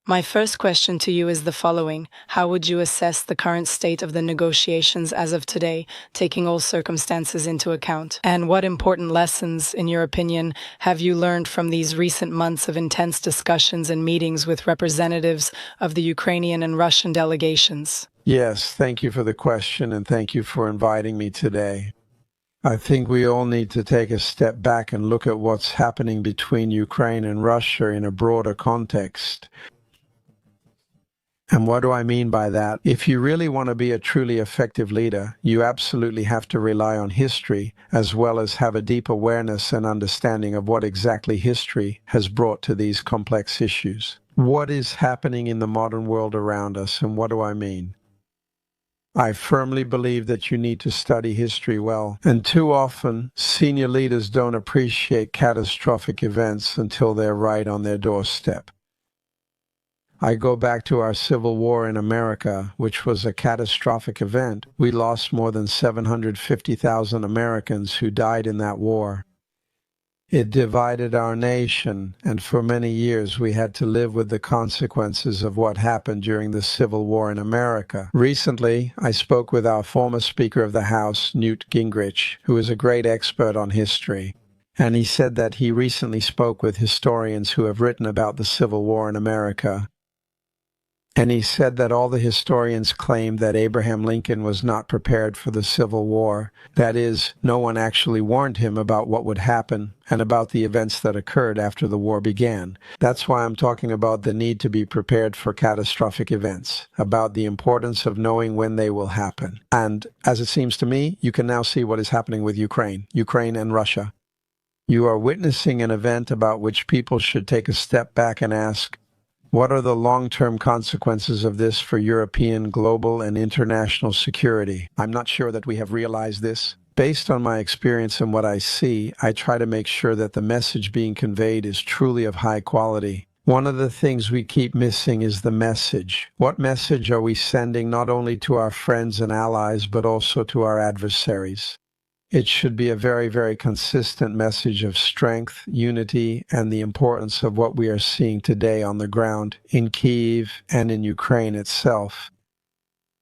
My first question to you is the following. How would you assess the current state of the negotiations as of today, taking all circumstances into account? And what important lessons, in your opinion, have you learned from these recent months of intense discussions and meetings with representatives of the Ukrainian and Russian delegations? Yes, thank you for the question and thank you for inviting me today. I think we all need to take a step back and look at what's happening between Ukraine and Russia in a broader context. And what do I mean by that? If you really want to be a truly effective leader, you absolutely have to rely on history, as well as have a deep awareness and understanding of what exactly history has brought to these complex issues. What is happening in the modern world around us, and what do I mean? I firmly believe that you need to study history well, and too often, senior leaders don't appreciate catastrophic events until they're right on their doorstep. I go back to our Civil War in America, which was a catastrophic event. We lost more than 750,000 Americans who died in that war. It divided our nation, and for many years we had to live with the consequences of what happened during the Civil War in America. Recently, I spoke with our former Speaker of the House, Newt Gingrich, who is a great expert on history. And he said that he recently spoke with historians who have written about the Civil War in America. And he said that all the historians claimed that Abraham Lincoln was not prepared for the Civil War. That is, no one actually warned him about what would happen and about the events that occurred after the war began. That's why I'm talking about the need to be prepared for catastrophic events, about the importance of knowing when they will happen. And as it seems to me, you can now see what is happening with Ukraine and Russia. You are witnessing an event about which people should take a step back and ask, what are the long-term consequences of this for European, global, and international security? I'm not sure that we have realized this. Based on my experience and what I see, I try to make sure that the message being conveyed is truly of high quality. One of the things we keep missing is the message. What message are we sending not only to our friends and allies, but also to our adversaries? It should be a very, very consistent message of strength, unity, and the importance of what we are seeing today on the ground in Kyiv and in Ukraine itself.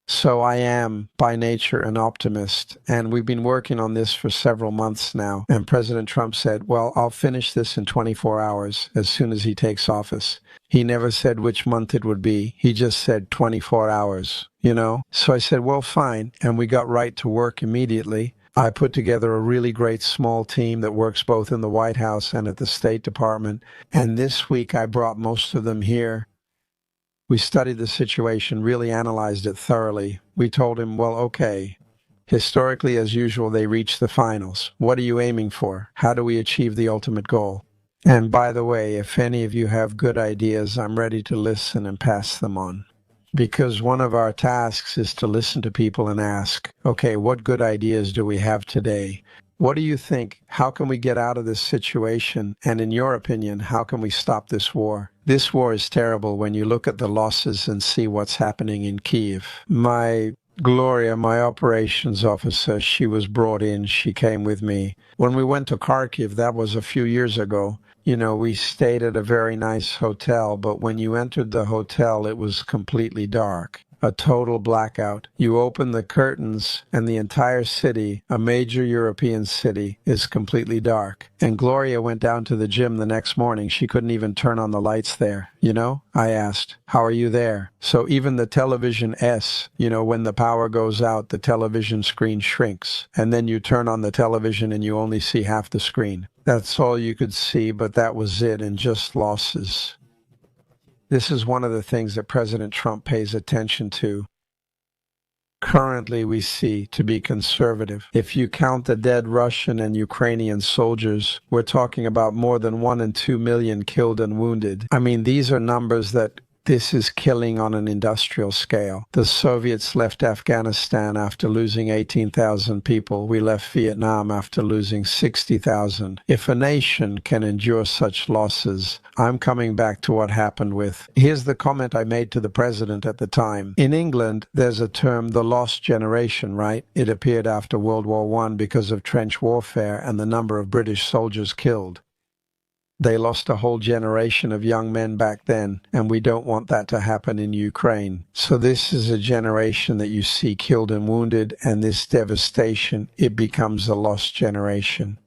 So I am, by nature, an optimist, and we've been working on this for several months now. And President Trump said, well, I'll finish this in 24 hours as soon as he takes office. He never said which month it would be. He just said 24 hours, So I said, well, fine, and we got right to work immediately. I put together a really great small team that works both in the White House and at the State Department, and this week I brought most of them here. We studied the situation, really analyzed it thoroughly. We told him, well, okay, historically, as usual, they reached the finals. What are you aiming for? How do we achieve the ultimate goal? And by the way, if any of you have good ideas, I'm ready to listen and pass them on. Because one of our tasks is to listen to people and ask, okay, what good ideas do we have today? What do you think? How can we get out of this situation? And in your opinion, how can we stop this war? This war is terrible when you look at the losses and see what's happening in Kyiv. Gloria, my operations officer, she was brought in. She came with me. When we went to Kharkiv, that was a few years ago, we stayed at a very nice hotel, but when you entered the hotel, it was completely dark. A total blackout. You open the curtains and the entire city, a major European city, is completely dark. And Gloria went down to the gym the next morning. She couldn't even turn on the lights there. I asked, how are you there? So even the television when the power goes out, the television screen shrinks. And then you turn on the television and you only see half the screen. That's all you could see, but that was it, and just losses. This is one of the things that President Trump pays attention to. Currently, we see to be conservative. If you count the dead Russian and Ukrainian soldiers, we're talking about more than 1 and 2 million killed and wounded. I mean, these are numbers that this is killing on an industrial scale. The Soviets left Afghanistan after losing 18,000 people. We left Vietnam after losing 60,000. If a nation can endure such losses, I'm coming back to what happened with. Here's the comment I made to the president at the time. In England, there's a term, the lost generation, right? It appeared after World War I because of trench warfare and the number of British soldiers killed. They lost a whole generation of young men back then, and we don't want that to happen in Ukraine. So this is a generation that you see killed and wounded, and this devastation, it becomes a lost generation.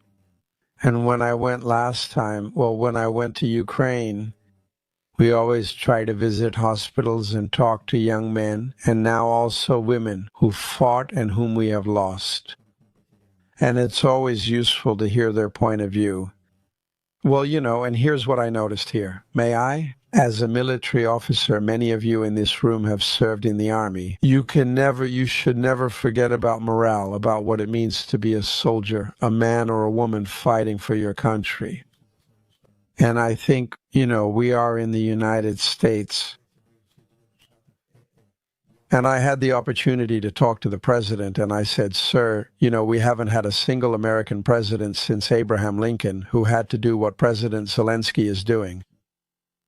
And when I went last time, when I went to Ukraine, we always try to visit hospitals and talk to young men, and now also women who fought and whom we have lost. And it's always useful to hear their point of view. Well, and here's what I noticed here. May I? As a military officer, many of you in this room have served in the Army. You should never forget about morale, about what it means to be a soldier, a man or a woman fighting for your country. And I think, we are in the United States. And I had the opportunity to talk to the president, and I said, sir, we haven't had a single American president since Abraham Lincoln who had to do what President Zelensky is doing.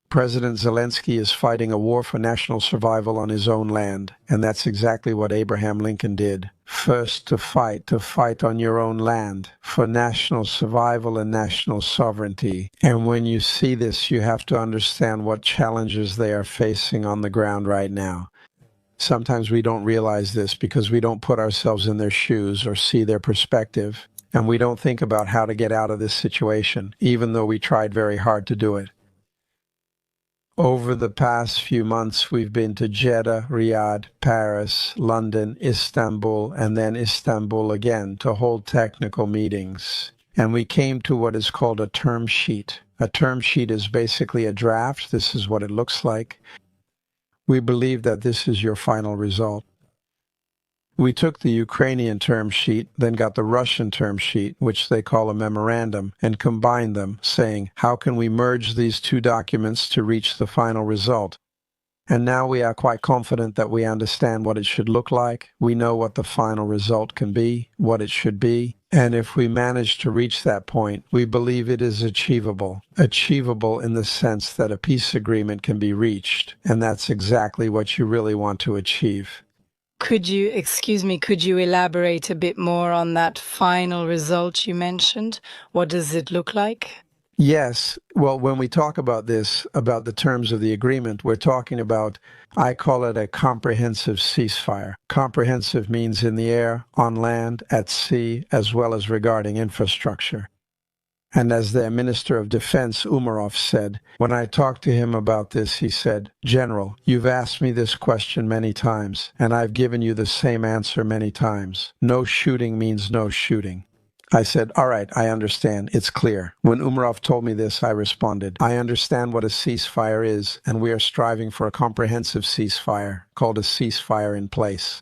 President Zelensky is fighting a war for national survival on his own land, and that's exactly what Abraham Lincoln did. First, to fight on your own land for national survival and national sovereignty. And when you see this, you have to understand what challenges they are facing on the ground right now. Sometimes we don't realize this because we don't put ourselves in their shoes or see their perspective, and we don't think about how to get out of this situation, even though we tried very hard to do it. Over the past few months, we've been to Jeddah, Riyadh, Paris, London, Istanbul, and then Istanbul again to hold technical meetings. And we came to what is called a term sheet. A term sheet is basically a draft. This is what it looks like. We believe that this is your final result. We took the Ukrainian term sheet, then got the Russian term sheet, which they call a memorandum, and combined them, saying, how can we merge these two documents to reach the final result? And now we are quite confident that we understand what it should look like. We know what the final result can be, what it should be. And if we manage to reach that point, we believe it is achievable. Achievable in the sense that a peace agreement can be reached. And that's exactly what you really want to achieve. Could you elaborate a bit more on that final result you mentioned? What does it look like? Yes. Well, when we talk about this, about the terms of the agreement, we're talking about, I call it a comprehensive ceasefire. Comprehensive means in the air, on land, at sea, as well as regarding infrastructure. And as their Minister of Defense, Umarov, said, when I talked to him about this, he said, General, you've asked me this question many times, and I've given you the same answer many times. No shooting means no shooting. I said, all right, I understand. It's clear. When Umarov told me this, I responded, I understand what a ceasefire is, and we are striving for a comprehensive ceasefire, called a ceasefire in place.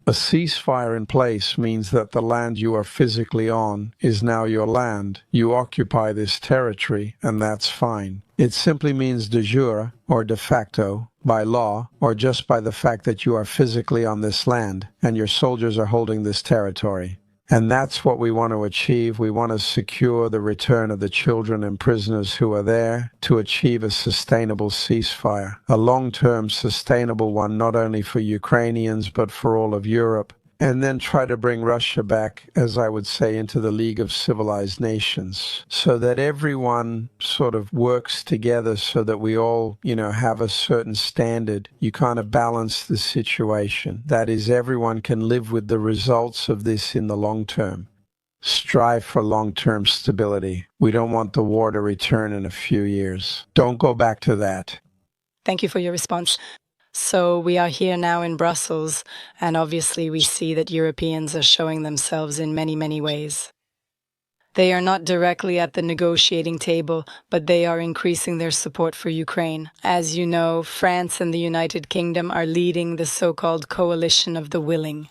A ceasefire in place means that the land you are physically on is now your land. You occupy this territory, and that's fine. It simply means de jure, or de facto, by law, or just by the fact that you are physically on this land, and your soldiers are holding this territory. And that's what we want to achieve. We want to secure the return of the children and prisoners who are there to achieve a sustainable ceasefire, a long-term sustainable one, not only for Ukrainians, but for all of Europe. And then try to bring Russia back, as I would say, into the League of Civilized Nations, so that everyone sort of works together so that we all, have a certain standard. You kind of balance the situation. That is, everyone can live with the results of this in the long term. Strive for long-term stability. We don't want the war to return in a few years. Don't go back to that. Thank you for your response. So we are here now in Brussels, and obviously we see that Europeans are showing themselves in many, many ways. They are not directly at the negotiating table, but they are increasing their support for Ukraine. As you know, France and the United Kingdom are leading the so-called coalition of the willing.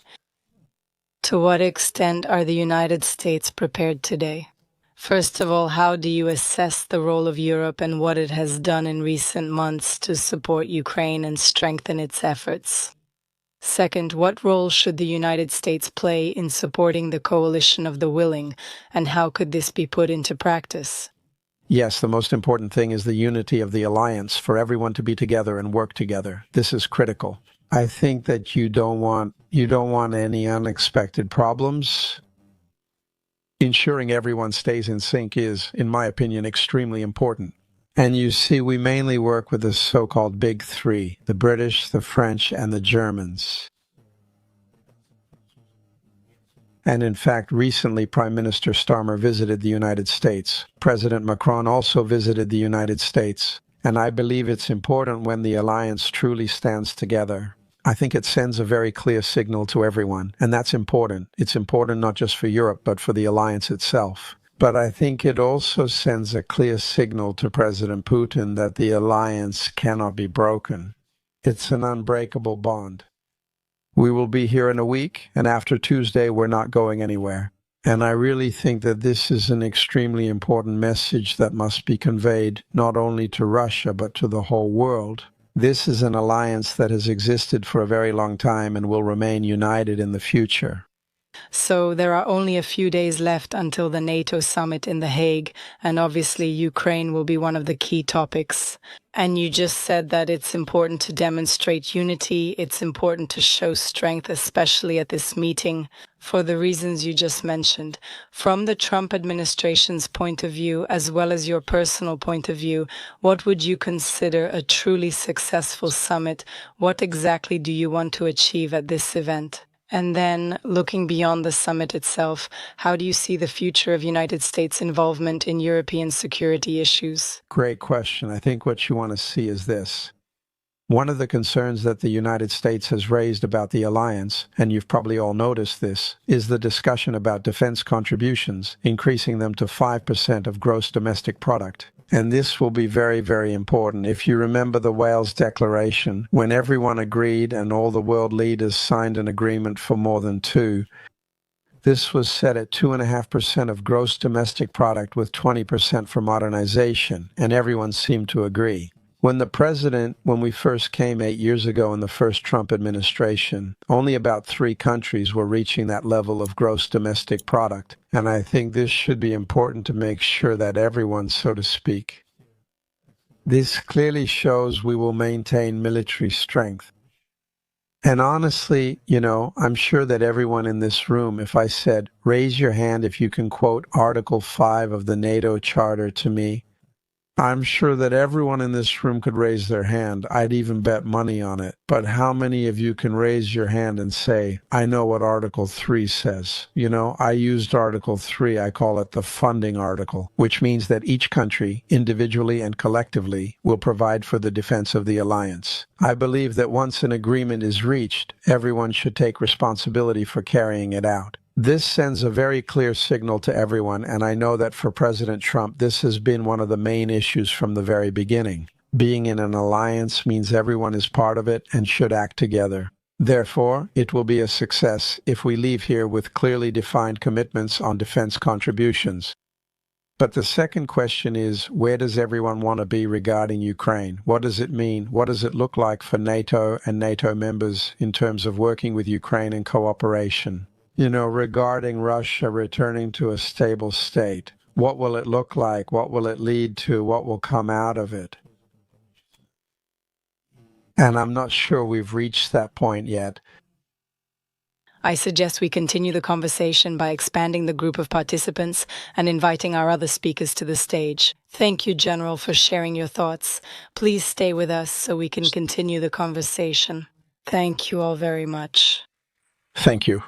To what extent are the United States prepared today? First of all, how do you assess the role of Europe and what it has done in recent months to support Ukraine and strengthen its efforts? Second, what role should the United States play in supporting the coalition of the willing, and how could this be put into practice? Yes, the most important thing is the unity of the alliance, for everyone to be together and work together. This is critical. I think that you don't want any unexpected problems. Ensuring everyone stays in sync is, in my opinion, extremely important. And you see, we mainly work with the so-called Big Three, the British, the French, and the Germans. And in fact, recently Prime Minister Starmer visited the United States. President Macron also visited the United States. And I believe it's important when the alliance truly stands together. I think it sends a very clear signal to everyone, and that's important. It's important not just for Europe, but for the alliance itself. But I think it also sends a clear signal to President Putin that the alliance cannot be broken. It's an unbreakable bond. We will be here in a week, and after Tuesday, we're not going anywhere. And I really think that this is an extremely important message that must be conveyed not only to Russia, but to the whole world. This is an alliance that has existed for a very long time and will remain united in the future. So there are only a few days left until the NATO summit in The Hague, and obviously Ukraine will be one of the key topics. And you just said that it's important to demonstrate unity, it's important to show strength, especially at this meeting, for the reasons you just mentioned. From the Trump administration's point of view, as well as your personal point of view, what would you consider a truly successful summit? What exactly do you want to achieve at this event? And then, looking beyond the summit itself, how do you see the future of United States involvement in European security issues? Great question. I think what you want to see is this. One of the concerns that the United States has raised about the alliance, and you've probably all noticed this, is the discussion about defense contributions, increasing them to 5% of gross domestic product. And this will be very, very important. If you remember the Wales Declaration, when everyone agreed and all the world leaders signed an agreement for more than 2%, this was set at 2.5% of gross domestic product with 20% for modernization, and everyone seemed to agree. When we first came 8 years ago in the first Trump administration, only about 3 countries were reaching that level of gross domestic product. And I think this should be important to make sure that everyone, so to speak. This clearly shows we will maintain military strength. And honestly, I'm sure that everyone in this room, if I said, raise your hand if you can quote Article 5 of the NATO Charter to me, I'm sure that everyone in this room could raise their hand. I'd even bet money on it. But how many of you can raise your hand and say, I know what Article 3 says? I used Article 3. I call it the funding article, which means that each country, individually and collectively, will provide for the defense of the alliance. I believe that once an agreement is reached, everyone should take responsibility for carrying it out. This sends a very clear signal to everyone, and I know that for President Trump, this has been one of the main issues from the very beginning. Being in an alliance means everyone is part of it and should act together. Therefore, it will be a success if we leave here with clearly defined commitments on defense contributions. But the second question is, where does everyone want to be regarding Ukraine? What does it mean? What does it look like for NATO and NATO members in terms of working with Ukraine and cooperation? Regarding Russia returning to a stable state, what will it look like? What will it lead to? What will come out of it? And I'm not sure we've reached that point yet. I suggest we continue the conversation by expanding the group of participants and inviting our other speakers to the stage. Thank you, General, for sharing your thoughts. Please stay with us so we can continue the conversation. Thank you all very much. Thank you.